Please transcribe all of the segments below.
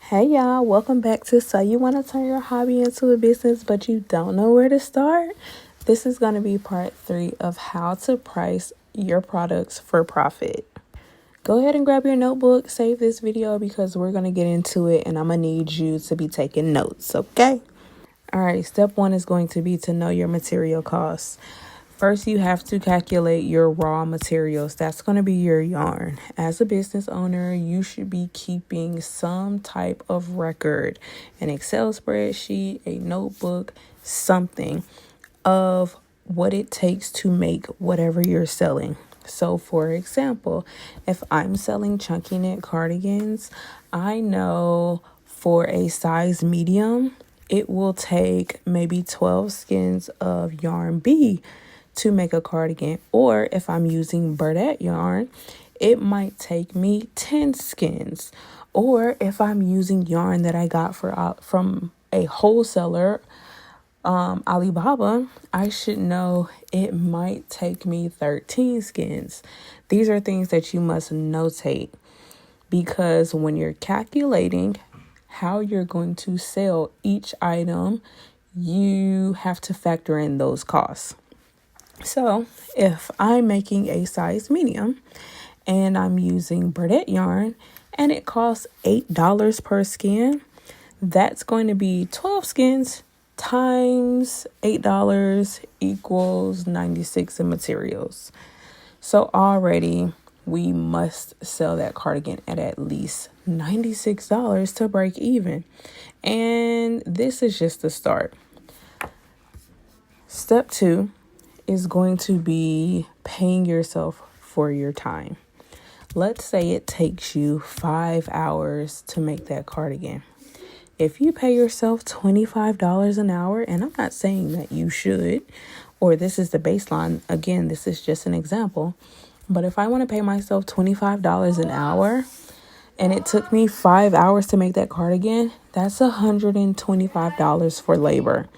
Hey y'all, welcome back to So You Want to Turn Your Hobby into a Business, but you don't know where to start? This is going to be part 3 of how to price your products for profit. Go ahead and grab your notebook, save this video because we're going to get into it and I'm going to need you to be taking notes, okay? All right, step 1 is going to be to know your material costs. First, you have to calculate your raw materials. That's going to be your yarn. As a business owner, you should be keeping some type of record, an Excel spreadsheet, a notebook, something of what it takes to make whatever you're selling. So, for example, if I'm selling chunky knit cardigans, I know for a size medium, it will take maybe 12 skins of yarn B to make a cardigan. Or if I'm using Burdette yarn, it might take me 10 skins. Or if I'm using yarn that I got from a wholesaler, Alibaba, I should know it might take me 13 skins. These are things that you must notate because when you're calculating how you're going to sell each item, you have to factor in those costs. So if I'm making a size medium and I'm using Burdette yarn and it costs $8 per skin, that's going to be 12 skins times $8 equals 96 in materials. So already we must sell that cardigan at least $96 to break even. And this is just the start. Step 2 is going to be paying yourself for your time. Let's say it takes you 5 hours to make that cardigan. If you pay yourself $25 an hour, and I'm not saying that you should, or this is the baseline, again, this is just an example, but if I want to pay myself $25 an hour and it took me 5 hours to make that cardigan, that's $125 for labor.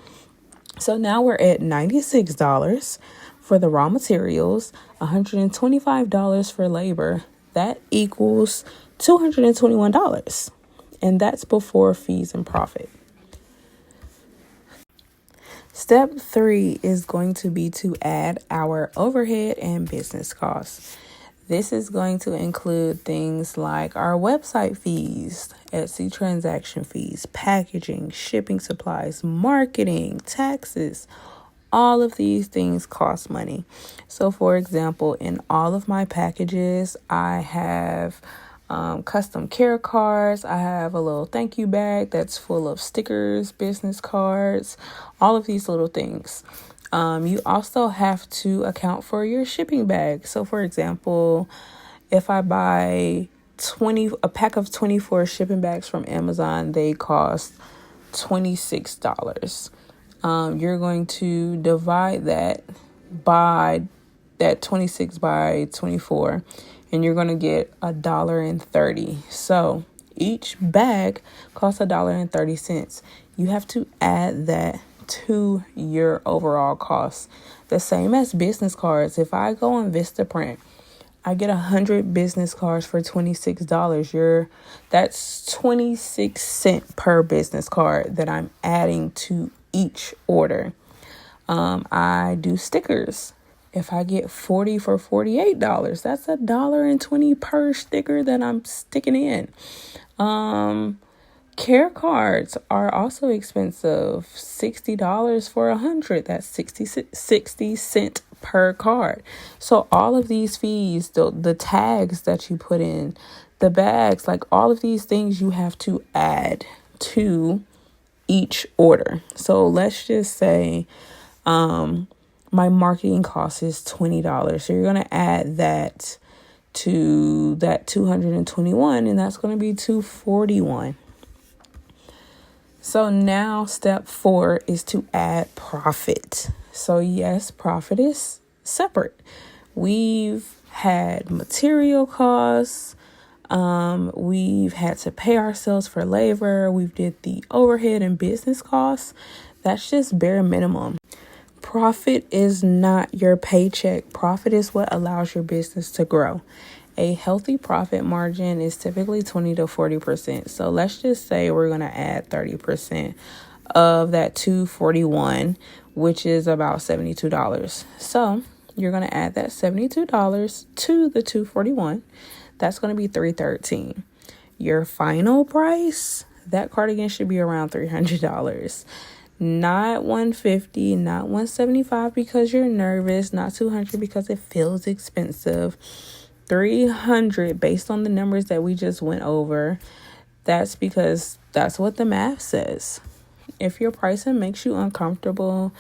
So now we're at $96 for the raw materials, $125 for labor. That equals $221. And that's before fees and profit. Step 3 is going to be to add our overhead and business costs. This is going to include things like our website fees, Etsy transaction fees, packaging, shipping supplies, marketing, taxes. All of these things cost money. So, for example, in all of my packages, I have custom care cards. I have a little thank you bag that's full of stickers, business cards, all of these little things. You also have to account for your shipping bag. So, for example, if I buy a pack of 24 shipping bags from Amazon, they cost $26. You're going to divide that by that 26 by 24, and you're going to get $1.30. So each bag costs $1.30. You have to add that to your overall cost. The same as business cards. If I go on Vistaprint, I get 100 business cards for $26. That's 26 cents per business card that I'm adding to each order. I do stickers. If I get 40 for $48, that's $1.20 per sticker that I'm sticking in. Care cards are also expensive. $60 for 100. That's 60 cents per card. So all of these fees, the tags that you put in, the bags, like all of these things you have to add to each order. So let's just say my marketing cost is $20. So you're going to add that to that $221, and that's going to be $241. So now step 4 is to add profit. So yes, profit is separate. We've had material costs. We've had to pay ourselves for labor. We've did the overhead and business costs. That's just bare minimum. Profit is not your paycheck. Profit is what allows your business to grow. A healthy profit margin is typically 20 to 40%. So let's just say we're going to add 30% of that 241, which is about $72. So you're going to add that $72 to the 241. That's going to be $313. Your final price, that cardigan should be around $300. Not $150, not $175 because you're nervous, not $200 because it feels expensive. $300 based on the numbers that we just went over. That's because that's what the math says. If your pricing makes you uncomfortable,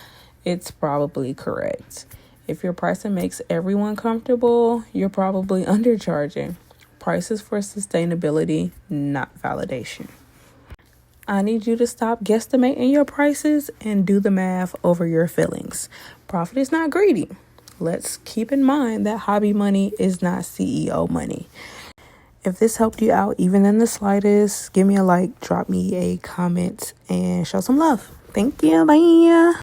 it's probably correct. If your pricing makes everyone comfortable, you're probably undercharging. Price is for sustainability, not validation. I need you to stop guesstimating your prices and do the math over your feelings. Profit is not greedy. Let's keep in mind that hobby money is not CEO money. If this helped you out even in the slightest, give me a like, drop me a comment, and show some love. Thank you. Bye.